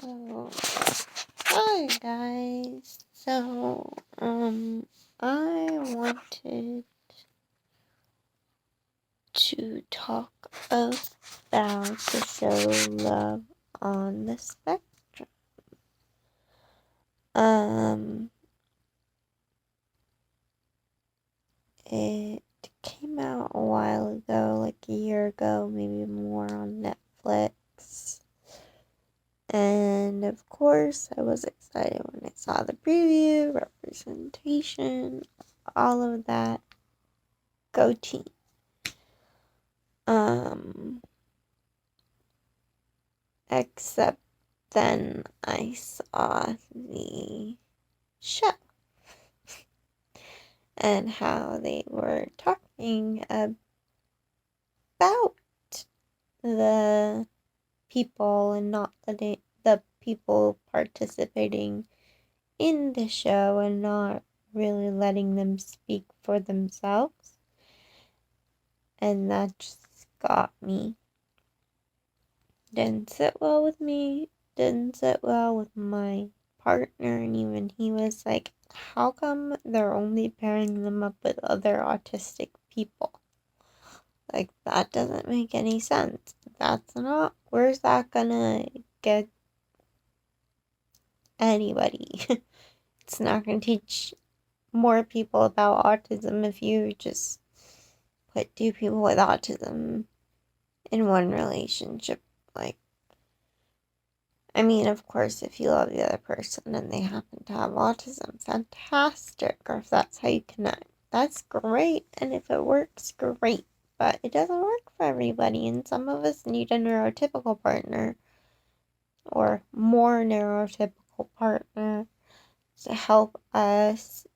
So, hi guys. I wanted to talk about the show Love on the Spectrum. It came out a while ago, like a year ago, maybe more, on Netflix. And of course, I was excited when I saw the preview, representation, all of that. Go team. Except then I saw the show and how they were talking about the people and not letting the people participating in the show and not really letting them speak for themselves. And that just got me. Didn't sit well with me, didn't sit well with my partner, and even he was like, how come they're only pairing them up with other autistic people? Like, that doesn't make any sense. Where's that gonna get anybody? It's not gonna teach more people about autism if you just put two people with autism in one relationship. Like, I mean, of course, if you love the other person and they happen to have autism, fantastic. Or if that's how you connect, that's great. And if it works, great. But it doesn't work for everybody. And some of us need a neurotypical partner or more neurotypical partner to help us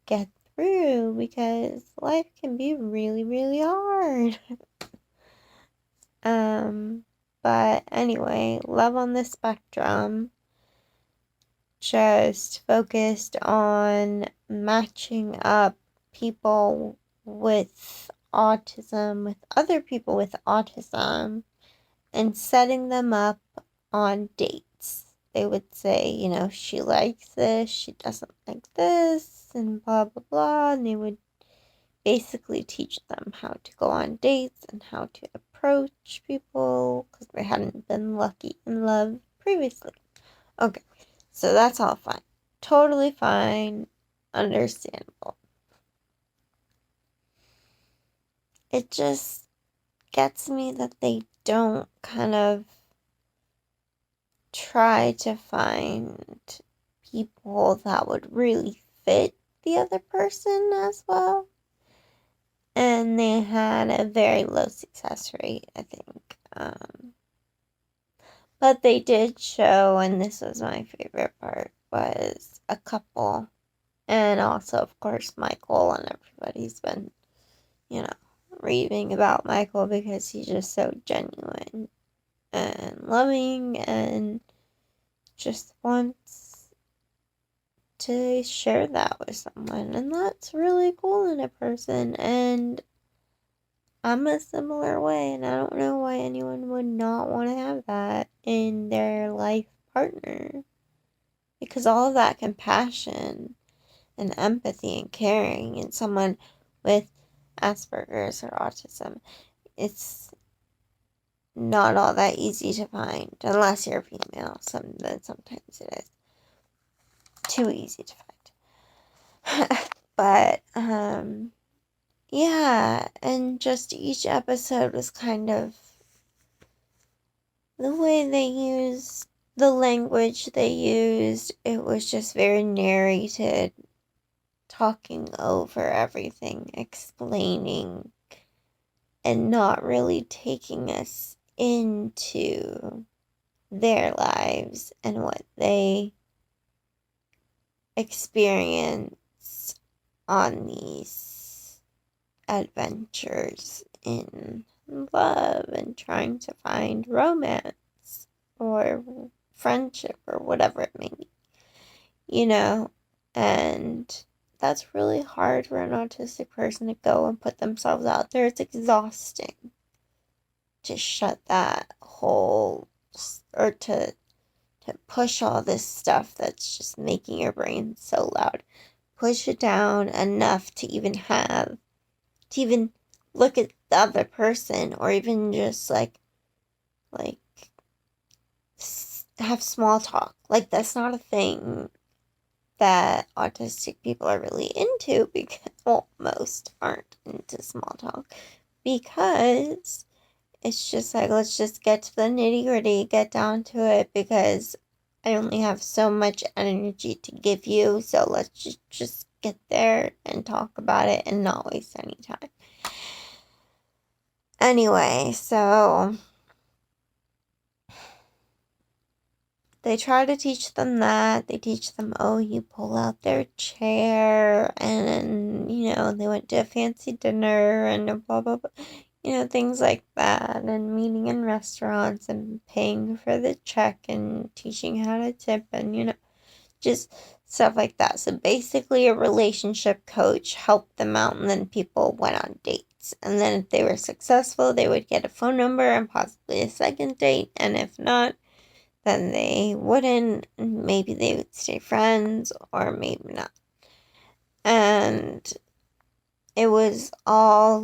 get through, because life can be really, really hard. But anyway, Love on the Spectrum just focused on matching up people with autism with other people with autism and setting them up on dates. They would say, she likes this, she doesn't like this, and blah, blah, blah. And they would basically teach them how to go on dates and how to approach people because they hadn't been lucky in love previously. Okay, so that's all fine. Totally fine. Understandable. It just gets me that they don't kind of try to find people that would really fit the other person as well. And they had a very low success rate, I think. But they did show, and this was my favorite part, was a couple. And also, of course, Michael, and everybody's been, raving about Michael because he's just so genuine and loving and just wants to share that with someone. And that's really cool in a person. And I'm a similar way, and I don't know why anyone would not want to have that in their life partner. Because all of that compassion and empathy and caring in someone with Asperger's or autism, it's not all that easy to find unless you're female. Sometimes it is too easy to find. But yeah, and just each episode was kind of the way they used the language they used. It was just very narrated, talking over everything, explaining, and not really taking us into their lives and what they experience on these adventures in love and trying to find romance or friendship or whatever it may be, and that's really hard for an autistic person to go and put themselves out there. It's exhausting to shut that whole, or to to push all this stuff that's just making your brain so loud. Push it down enough to even look at the other person, or even just like have small talk. Like, that's not a thing that autistic people are really into, because, well, most aren't into small talk, because it's just like, let's just get to the nitty gritty, get down to it, because I only have so much energy to give you, so let's just get there and talk about it and not waste any time. Anyway, so they try to teach them that. They teach them, oh, you pull out their chair, and, they went to a fancy dinner, and blah, blah, blah. Things like that, and meeting in restaurants, and paying for the check, and teaching how to tip, and, just stuff like that. So basically, a relationship coach helped them out, and then people went on dates. And then if they were successful, they would get a phone number and possibly a second date, and if not, then they wouldn't. Maybe they would stay friends, or maybe not. And it was all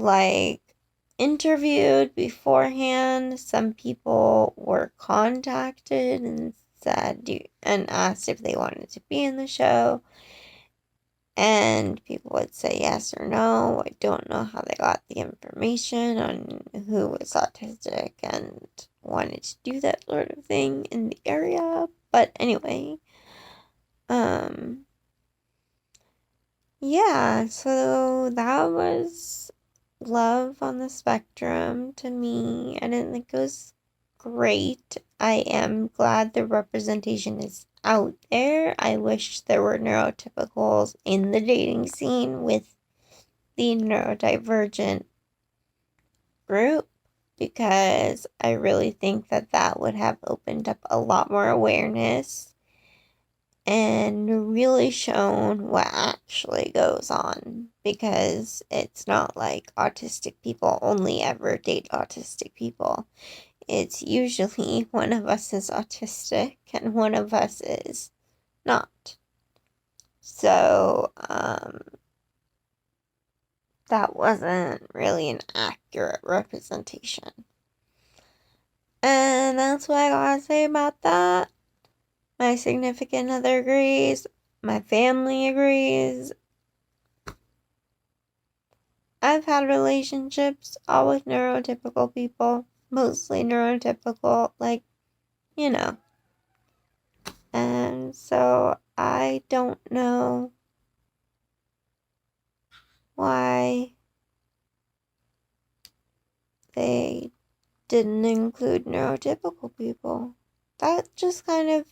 interviewed beforehand. Some people were contacted and and asked if they wanted to be in the show. And people would say yes or no. I don't know how they got the information on who was autistic and wanted to do that sort of thing in the area. But anyway, yeah, so that was Love on the Spectrum to me. I didn't think it was great. I am glad the representation is out there. I wish there were neurotypicals in the dating scene with the neurodivergent group, because I really think that would have opened up a lot more awareness and really shown what actually goes on, because it's not like autistic people only ever date autistic people. It's usually one of us is autistic and one of us is not. So, that wasn't really an accurate representation. And that's what I gotta say about that. My significant other agrees. My family agrees. I've had relationships all with neurotypical people, mostly neurotypical, And so I don't know why they didn't include neurotypical people. That just kind of,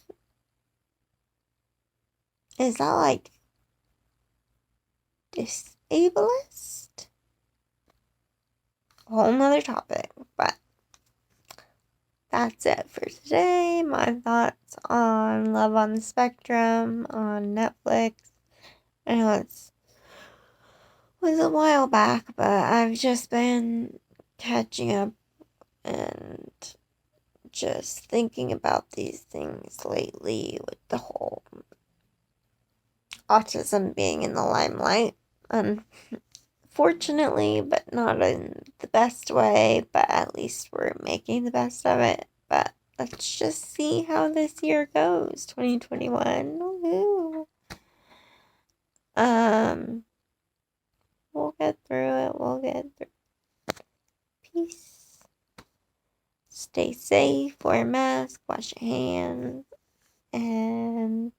is that disableist? A whole nother topic, but that's it for today. My thoughts on Love on the Spectrum on Netflix. I know it was a while back, but I've just been catching up and just thinking about these things lately, with the whole autism being in the limelight. Unfortunately, but not in the best way, but at least we're making the best of it. But let's just see how this year goes, 2021. Woo-hoo. We'll get through it. We'll get through it. Peace. Stay safe, wear a mask, wash your hands, and